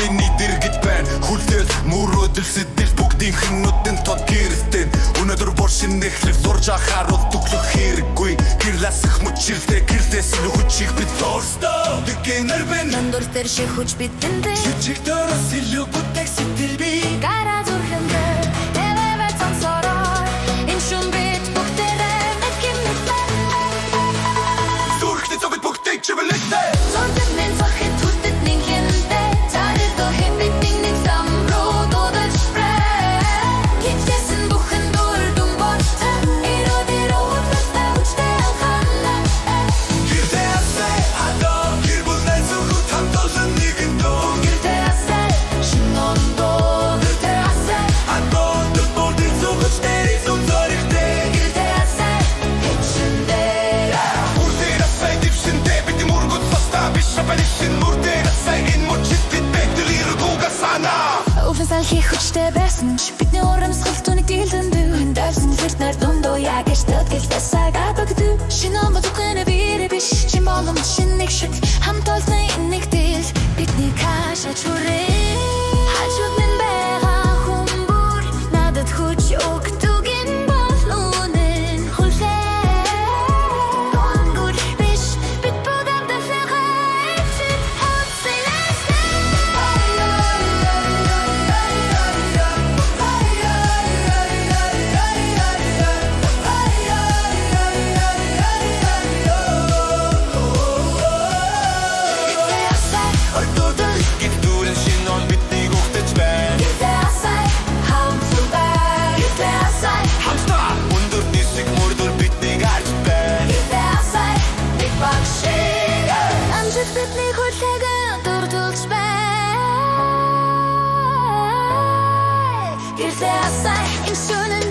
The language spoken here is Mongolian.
миний дэргэд байна. Хүлээл мөрөөдөл сэтэл бүгдийн хинүүдэн тод гэрэлтэн. Өнөөдөр боршин нэхлэх зурж ахааруул төглөх хэрэггүй. Гэрласах мөчирдэ гэрлээс нь хүчийг бид дорстой. Дэгэнэр бэн Нандур тэр шиг хүч бидэндээ Чичиг дөрөс илүү бүтээх сэтгэл би. Гараа зүрхэндээ Тэвэвэ цансороо Энэ шум бит бүгдээрээ нэг гимнэлтэй Зүрхний цогт бүгдийг чивэлэгтэй. Зонтэн мен захид түтэд нэг хинтэй Царил до хэвбитийн нэг зам руу дуудаж прэ Гинтэсэн бүхэн дурдум бортой Иродир уутгастай хүчтэй алхана Гэрдэ асай хадо гэр бүлнээ зүрхүүд хамт олон нэгэн дөө. Гэртэ асай шинондоо Гэртэ асай Хадо дөбөрдийн зүгчдэр изүн зоригтэй. Гэртэ асай хичэндээ Мөрдөр асай дэвшиндээ бидний мөргөд состаа биш шапалишин. Мөрдөр асай энэ мөчид бид бэдэр иргүүга санаа. Уфасал хийх хүчтэй байсан ч бидний урамсгал түүнийг дийлэн дүүн Дайсан фиртнэр дундоо яг эштад гэлтэй сагаад өгдөө Шином бүхэн бирэ биш Чин болом чин нэг шиг хамт олсон нэг дийл Бидний каша чүрээ Хажууд минь байгаа хүмүүр Надад хүч өгдөг энэ бол үнэн хүлээ Донгор биш бид бүгдээ хайцэн Ордуудал гидүүрэн шинон бидний гүгтэж байна. Хамтдаа өндөр нисэх мөрдөр бидний гарч байна. Амжид бидний хүлээгэн дурдулж бай Гэртээ асай энэ шөнөнд